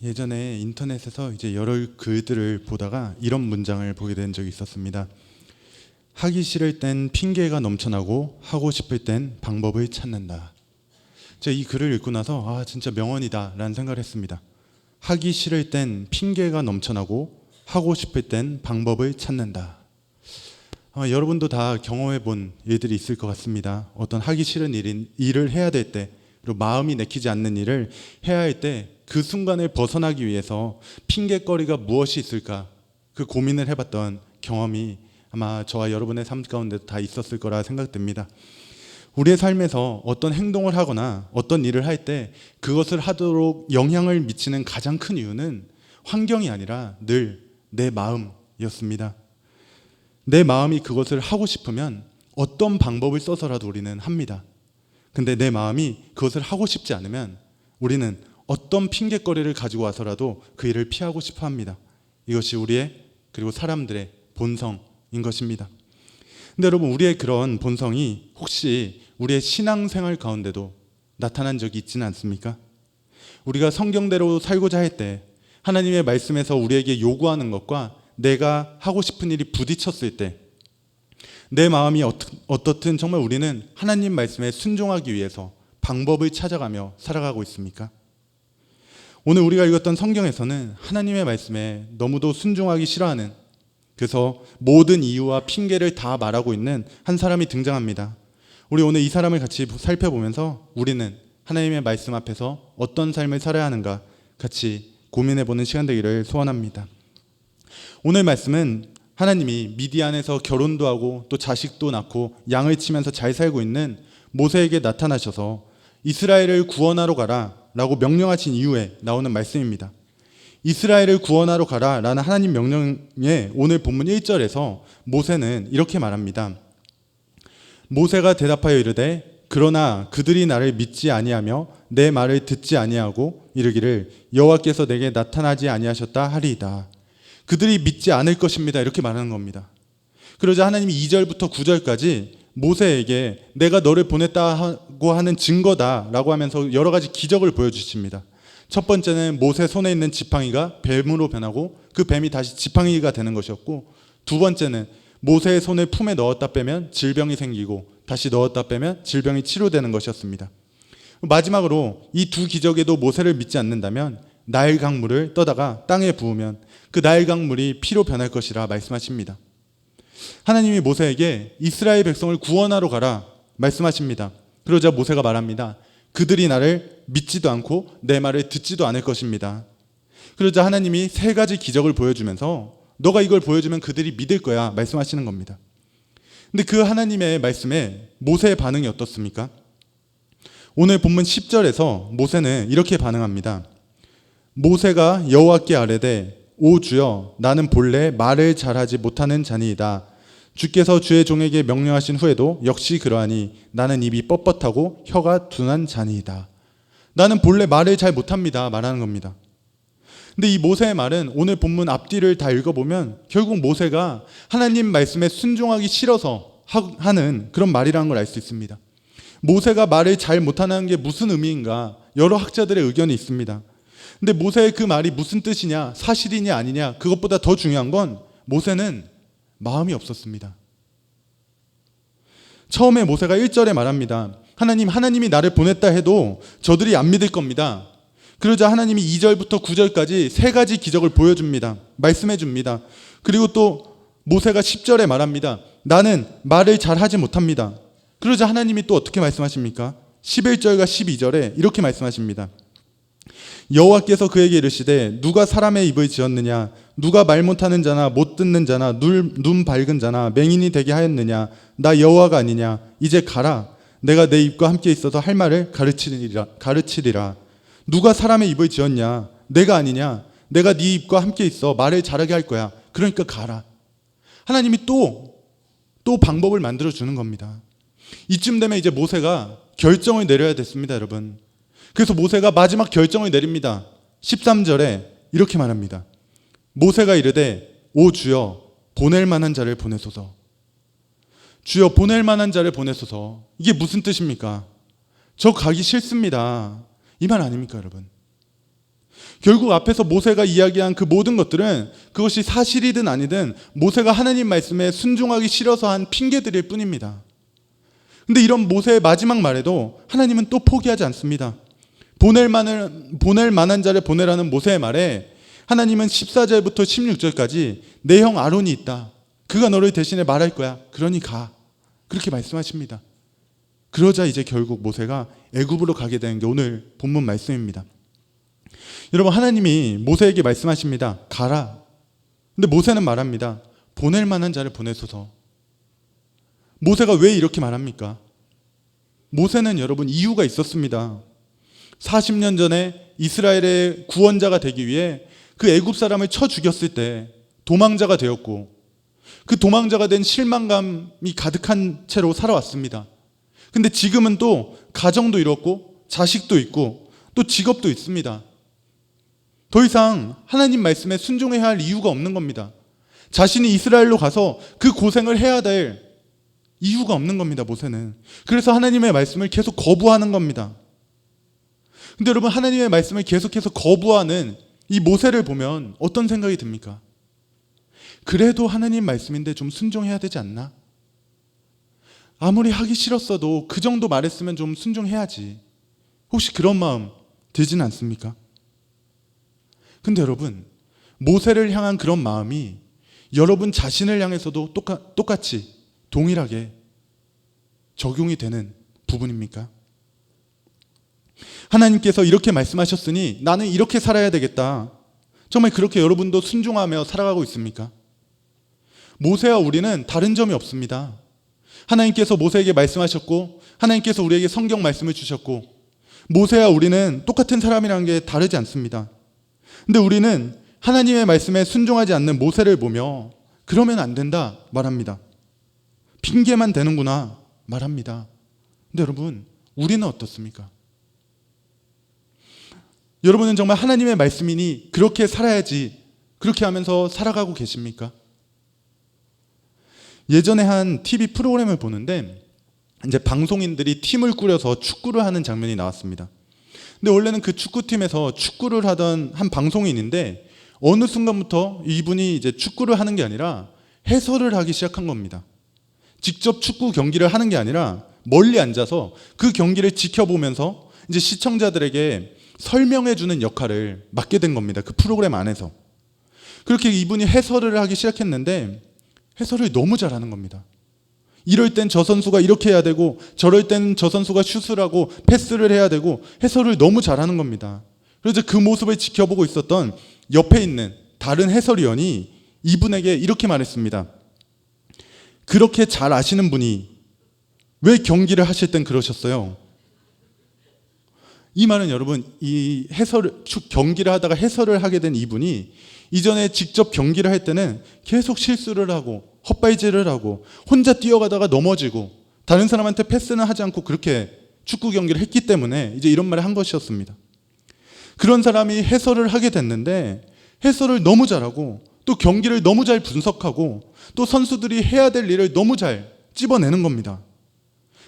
예전에 인터넷에서 이제 여러 글들을 보다가 이런 문장을 보게 된 적이 있었습니다. 하기 싫을 땐 핑계가 넘쳐나고 하고 싶을 땐 방법을 찾는다. 제가 이 글을 읽고 나서 진짜 명언이다 라는 생각을 했습니다. 하기 싫을 땐 핑계가 넘쳐나고 하고 싶을 땐 방법을 찾는다. 여러분도 다 경험해 본 일들이 있을 것 같습니다. 어떤 하기 싫은 일을 해야 될 때, 그리고 마음이 내키지 않는 일을 해야 할 때 그 순간을 벗어나기 위해서 핑계거리가 무엇이 있을까, 그 고민을 해봤던 경험이 아마 저와 여러분의 삶 가운데 다 있었을 거라 생각됩니다. 우리의 삶에서 어떤 행동을 하거나 어떤 일을 할 때 그것을 하도록 영향을 미치는 가장 큰 이유는 환경이 아니라 늘 내 마음이었습니다. 내 마음이 그것을 하고 싶으면 어떤 방법을 써서라도 우리는 합니다. 근데 내 마음이 그것을 하고 싶지 않으면 우리는 어떤 핑계거리를 가지고 와서라도 그 일을 피하고 싶어 합니다. 이것이 우리의, 그리고 사람들의 본성인 것입니다. 근데 여러분, 우리의 그런 본성이 혹시 우리의 신앙생활 가운데도 나타난 적이 있지는 않습니까? 우리가 성경대로 살고자 할 때 하나님의 말씀에서 우리에게 요구하는 것과 내가 하고 싶은 일이 부딪혔을 때 내 마음이 어떻든 정말 우리는 하나님 말씀에 순종하기 위해서 방법을 찾아가며 살아가고 있습니까? 오늘 우리가 읽었던 성경에서는 하나님의 말씀에 너무도 순종하기 싫어하는, 그래서 모든 이유와 핑계를 다 말하고 있는 한 사람이 등장합니다. 우리 오늘 이 사람을 같이 살펴보면서 우리는 하나님의 말씀 앞에서 어떤 삶을 살아야 하는가 같이 고민해보는 시간 되기를 소원합니다. 오늘 말씀은 하나님이 미디안에서 결혼도 하고 또 자식도 낳고 양을 치면서 잘 살고 있는 모세에게 나타나셔서 이스라엘을 구원하러 가라 라고 명령하신 이후에 나오는 말씀입니다. 이스라엘을 구원하러 가라 라는 하나님 명령에 오늘 본문 1절에서 모세는 이렇게 말합니다. 모세가 대답하여 이르되 그러나 그들이 나를 믿지 아니하며 내 말을 듣지 아니하고 이르기를 여호와께서 내게 나타나지 아니하셨다 하리이다. 그들이 믿지 않을 것입니다. 이렇게 말하는 겁니다. 그러자 하나님이 2절부터 9절까지 모세에게 내가 너를 보냈다고 하는 증거다라고 하면서 여러 가지 기적을 보여주십니다. 첫 번째는 모세 손에 있는 지팡이가 뱀으로 변하고 그 뱀이 다시 지팡이가 되는 것이었고, 두 번째는 모세의 손을 품에 넣었다 빼면 질병이 생기고 다시 넣었다 빼면 질병이 치료되는 것이었습니다. 마지막으로 이 두 기적에도 모세를 믿지 않는다면 나일 강물을 떠다가 땅에 부으면 그 나일 강물이 피로 변할 것이라 말씀하십니다. 하나님이 모세에게 이스라엘 백성을 구원하러 가라 말씀하십니다. 그러자 모세가 말합니다. 그들이 나를 믿지도 않고 내 말을 듣지도 않을 것입니다. 그러자 하나님이 세 가지 기적을 보여주면서 너가 이걸 보여주면 그들이 믿을 거야 말씀하시는 겁니다. 근데 그 하나님의 말씀에 모세의 반응이 어떻습니까? 오늘 본문 10절에서 모세는 이렇게 반응합니다. 모세가 여호와께 아뢰되 오 주여 나는 본래 말을 잘하지 못하는 자니이다. 주께서 주의 종에게 명령하신 후에도 역시 그러하니 나는 입이 뻣뻣하고 혀가 둔한 자니이다. 나는 본래 말을 잘 못합니다 말하는 겁니다. 근데 이 모세의 말은 오늘 본문 앞뒤를 다 읽어보면 결국 모세가 하나님 말씀에 순종하기 싫어서 하는 그런 말이라는 걸 알 수 있습니다. 모세가 말을 잘 못하는 게 무슨 의미인가 여러 학자들의 의견이 있습니다. 근데 모세의 그 말이 무슨 뜻이냐, 사실이냐 아니냐, 그것보다 더 중요한 건 모세는 마음이 없었습니다. 처음에 모세가 1절에 말합니다. 하나님이 나를 보냈다 해도 저들이 안 믿을 겁니다. 그러자 하나님이 2절부터 9절까지 세 가지 기적을 보여줍니다. 말씀해 줍니다. 그리고 또 모세가 10절에 말합니다. 나는 말을 잘 하지 못합니다. 그러자 하나님이 또 어떻게 말씀하십니까? 11절과 12절에 이렇게 말씀하십니다. 여호와께서 그에게 이르시되 누가 사람의 입을 지었느냐, 누가 말 못하는 자나 못 듣는 자나 눈 밝은 자나 맹인이 되게 하였느냐, 나 여호와가 아니냐. 이제 가라. 내가 내 입과 함께 있어서 할 말을 가르치리라. 누가 사람의 입을 지었냐, 내가 아니냐. 내가 네 입과 함께 있어 말을 잘하게 할 거야. 그러니까 가라. 하나님이 또 방법을 만들어 주는 겁니다. 이쯤 되면 이제 모세가 결정을 내려야 됐습니다, 여러분. 그래서 모세가 마지막 결정을 내립니다. 13절에 이렇게 말합니다. 모세가 이르되 오 주여 보낼 만한 자를 보내소서. 주여 보낼 만한 자를 보내소서. 이게 무슨 뜻입니까? 저 가기 싫습니다. 이 말 아닙니까, 여러분? 결국 앞에서 모세가 이야기한 그 모든 것들은 그것이 사실이든 아니든 모세가 하나님 말씀에 순종하기 싫어서 한 핑계들일 뿐입니다. 근데 이런 모세의 마지막 말에도 하나님은 또 포기하지 않습니다. 보낼 만한 자를 보내라는 모세의 말에 하나님은 14절부터 16절까지 내 형 아론이 있다. 그가 너를 대신에 말할 거야. 그러니 가. 그렇게 말씀하십니다. 그러자 이제 결국 모세가 애굽으로 가게 되는 게 오늘 본문 말씀입니다. 여러분, 하나님이 모세에게 말씀하십니다. 가라. 근데 모세는 말합니다. 보낼 만한 자를 보내소서. 모세가 왜 이렇게 말합니까? 모세는 여러분 이유가 있었습니다. 40년 전에 이스라엘의 구원자가 되기 위해 그 애굽 사람을 쳐 죽였을 때 도망자가 되었고, 그 도망자가 된 실망감이 가득한 채로 살아왔습니다. 근데 지금은 또 가정도 이뤘고 자식도 있고 또 직업도 있습니다. 더 이상 하나님 말씀에 순종해야 할 이유가 없는 겁니다. 자신이 이스라엘로 가서 그 고생을 해야 될 이유가 없는 겁니다, 모세는. 그래서 하나님의 말씀을 계속 거부하는 겁니다. 근데 여러분, 하나님의 말씀을 계속해서 거부하는 이 모세를 보면 어떤 생각이 듭니까? 그래도 하나님 말씀인데 좀 순종해야 되지 않나? 아무리 하기 싫었어도 그 정도 말했으면 좀 순종해야지. 혹시 그런 마음 들진 않습니까? 근데 여러분, 모세를 향한 그런 마음이 여러분 자신을 향해서도 똑같이 동일하게 적용이 되는 부분입니까? 하나님께서 이렇게 말씀하셨으니 나는 이렇게 살아야 되겠다. 정말 그렇게 여러분도 순종하며 살아가고 있습니까? 모세와 우리는 다른 점이 없습니다. 하나님께서 모세에게 말씀하셨고, 하나님께서 우리에게 성경 말씀을 주셨고, 모세와 우리는 똑같은 사람이라는 게 다르지 않습니다. 근데 우리는 하나님의 말씀에 순종하지 않는 모세를 보며 그러면 안 된다 말합니다. 핑계만 대는구나 말합니다. 근데 여러분, 우리는 어떻습니까? 여러분은 정말 하나님의 말씀이니 그렇게 살아야지, 그렇게 하면서 살아가고 계십니까? 예전에 한 TV 프로그램을 보는데 이제 방송인들이 팀을 꾸려서 축구를 하는 장면이 나왔습니다. 근데 원래는 그 축구팀에서 축구를 하던 한 방송인인데 어느 순간부터 이분이 이제 축구를 하는 게 아니라 해설을 하기 시작한 겁니다. 직접 축구 경기를 하는 게 아니라 멀리 앉아서 그 경기를 지켜보면서 이제 시청자들에게 설명해주는 역할을 맡게 된 겁니다. 그 프로그램 안에서. 그렇게 이분이 해설을 하기 시작했는데 해설을 너무 잘하는 겁니다. 이럴 땐 저 선수가 이렇게 해야 되고 저럴 땐 저 선수가 슛을 하고 패스를 해야 되고 해설을 너무 잘하는 겁니다. 그래서 그 모습을 지켜보고 있었던 옆에 있는 다른 해설위원이 이분에게 이렇게 말했습니다. 그렇게 잘 아시는 분이 왜 경기를 하실 땐 그러셨어요? 이 말은 여러분, 이 경기를 하다가 해설을 하게 된 이분이 이전에 직접 경기를 할 때는 계속 실수를 하고 헛발질을 하고 혼자 뛰어가다가 넘어지고 다른 사람한테 패스는 하지 않고 그렇게 축구 경기를 했기 때문에 이제 이런 말을 한 것이었습니다. 그런 사람이 해설을 하게 됐는데 해설을 너무 잘하고 또 경기를 너무 잘 분석하고 또 선수들이 해야 될 일을 너무 잘 찝어내는 겁니다.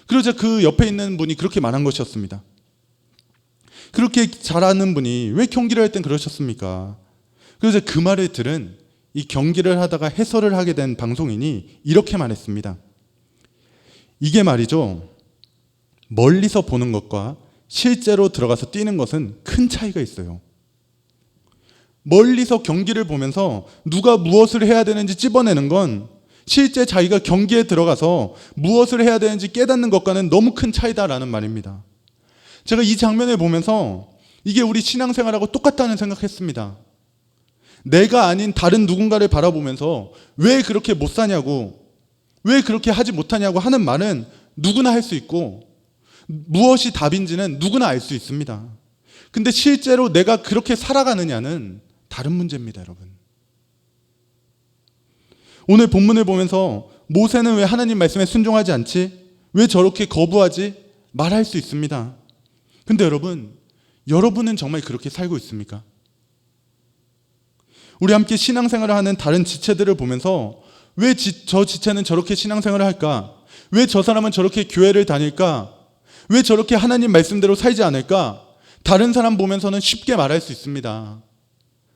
그러자 그 옆에 있는 분이 그렇게 말한 것이었습니다. 그렇게 잘하는 분이 왜 경기를 할 땐 그러셨습니까? 그래서 그 말을 들은 이 경기를 하다가 해설을 하게 된 방송인이 이렇게 말했습니다. 이게 말이죠, 멀리서 보는 것과 실제로 들어가서 뛰는 것은 큰 차이가 있어요. 멀리서 경기를 보면서 누가 무엇을 해야 되는지 찝어내는 건 실제 자기가 경기에 들어가서 무엇을 해야 되는지 깨닫는 것과는 너무 큰 차이다라는 말입니다. 제가 이 장면을 보면서 이게 우리 신앙생활하고 똑같다는 생각했습니다. 내가 아닌 다른 누군가를 바라보면서 왜 그렇게 못 사냐고, 왜 그렇게 하지 못하냐고 하는 말은 누구나 할 수 있고 무엇이 답인지는 누구나 알 수 있습니다. 근데 실제로 내가 그렇게 살아가느냐는 다른 문제입니다, 여러분. 오늘 본문을 보면서 모세는 왜 하나님 말씀에 순종하지 않지? 왜 저렇게 거부하지? 말할 수 있습니다. 근데 여러분은 정말 그렇게 살고 있습니까? 우리 함께 신앙생활을 하는 다른 지체들을 보면서 왜 저 지체는 저렇게 신앙생활을 할까? 왜 저 사람은 저렇게 교회를 다닐까? 왜 저렇게 하나님 말씀대로 살지 않을까? 다른 사람 보면서는 쉽게 말할 수 있습니다.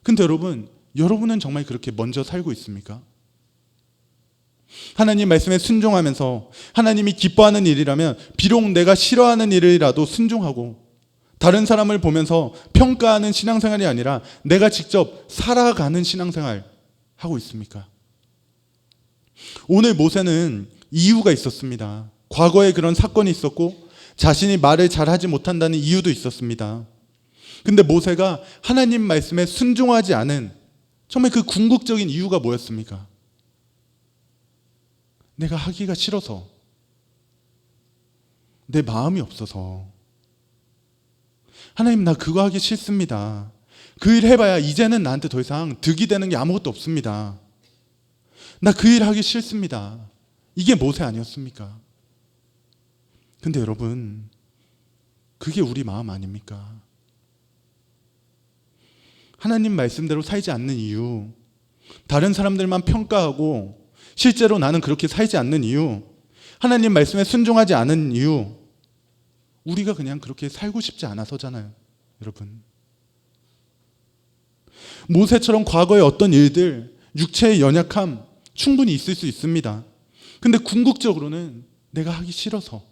근데 여러분은 정말 그렇게 먼저 살고 있습니까? 하나님 말씀에 순종하면서 하나님이 기뻐하는 일이라면 비록 내가 싫어하는 일이라도 순종하고 다른 사람을 보면서 평가하는 신앙생활이 아니라 내가 직접 살아가는 신앙생활 하고 있습니까? 오늘 모세는 이유가 있었습니다. 과거에 그런 사건이 있었고 자신이 말을 잘하지 못한다는 이유도 있었습니다. 근데 모세가 하나님 말씀에 순종하지 않은 정말 그 궁극적인 이유가 뭐였습니까? 내가 하기가 싫어서, 내 마음이 없어서. 하나님, 나 그거 하기 싫습니다. 그 일 해봐야 이제는 나한테 더 이상 득이 되는 게 아무것도 없습니다. 나 그 일 하기 싫습니다. 이게 모세 아니었습니까? 근데 여러분, 그게 우리 마음 아닙니까? 하나님 말씀대로 살지 않는 이유, 다른 사람들만 평가하고 실제로 나는 그렇게 살지 않는 이유, 하나님 말씀에 순종하지 않은 이유, 우리가 그냥 그렇게 살고 싶지 않아서잖아요, 여러분. 모세처럼 과거의 어떤 일들, 육체의 연약함 충분히 있을 수 있습니다. 근데 궁극적으로는 내가 하기 싫어서,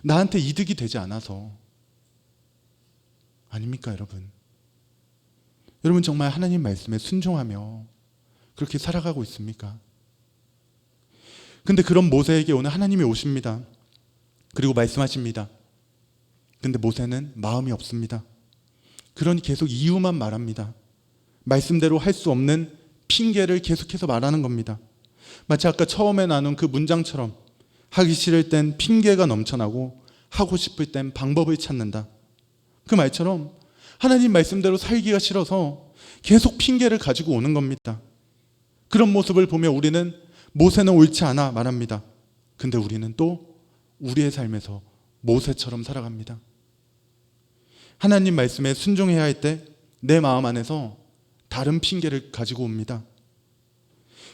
나한테 이득이 되지 않아서 아닙니까, 여러분? 여러분 정말 하나님 말씀에 순종하며 그렇게 살아가고 있습니까? 근데 그런 모세에게 오늘 하나님이 오십니다. 그리고 말씀하십니다. 근데 모세는 마음이 없습니다. 그러니 계속 이유만 말합니다. 말씀대로 할 수 없는 핑계를 계속해서 말하는 겁니다. 마치 아까 처음에 나눈 그 문장처럼 하기 싫을 땐 핑계가 넘쳐나고 하고 싶을 땐 방법을 찾는다. 그 말처럼 하나님 말씀대로 살기가 싫어서 계속 핑계를 가지고 오는 겁니다. 그런 모습을 보며 우리는 모세는 옳지 않아 말합니다. 근데 우리는 또 우리의 삶에서 모세처럼 살아갑니다. 하나님 말씀에 순종해야 할 때 내 마음 안에서 다른 핑계를 가지고 옵니다.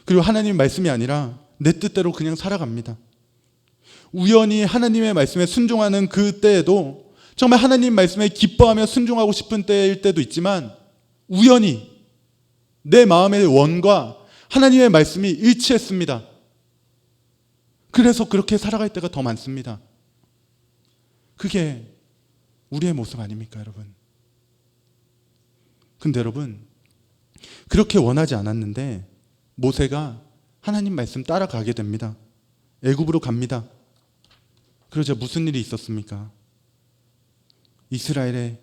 그리고 하나님 말씀이 아니라 내 뜻대로 그냥 살아갑니다. 우연히 하나님의 말씀에 순종하는 그 때에도 정말 하나님 말씀에 기뻐하며 순종하고 싶은 때일 때도 있지만 우연히 내 마음의 원과 하나님의 말씀이 일치했습니다. 그래서 그렇게 살아갈 때가 더 많습니다. 그게 우리의 모습 아닙니까, 여러분? 근데 여러분, 그렇게 원하지 않았는데 모세가 하나님 말씀 따라가게 됩니다. 애굽으로 갑니다. 그러자 무슨 일이 있었습니까? 이스라엘의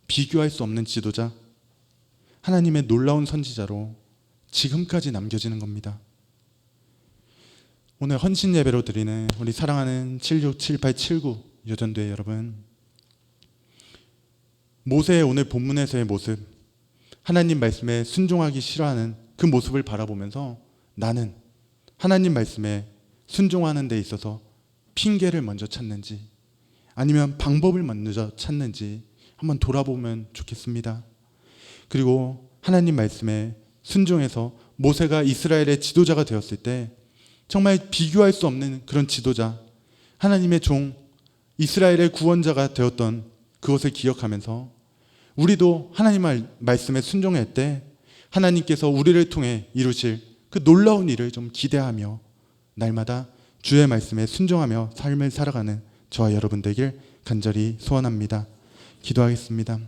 비교할 수 없는 지도자, 하나님의 놀라운 선지자로 지금까지 남겨지는 겁니다. 오늘 헌신 예배로 드리는 우리 사랑하는 767879 여전도의 여러분, 모세의 오늘 본문에서의 모습, 하나님 말씀에 순종하기 싫어하는 그 모습을 바라보면서 나는 하나님 말씀에 순종하는 데 있어서 핑계를 먼저 찾는지 아니면 방법을 먼저 찾는지 한번 돌아보면 좋겠습니다. 그리고 하나님 말씀에 순종해서 모세가 이스라엘의 지도자가 되었을 때 정말 비교할 수 없는 그런 지도자, 하나님의 종, 이스라엘의 구원자가 되었던 그것을 기억하면서 우리도 하나님의 말씀에 순종할 때 하나님께서 우리를 통해 이루실 그 놀라운 일을 좀 기대하며 날마다 주의 말씀에 순종하며 삶을 살아가는 저와 여러분 되길 간절히 소원합니다. 기도하겠습니다.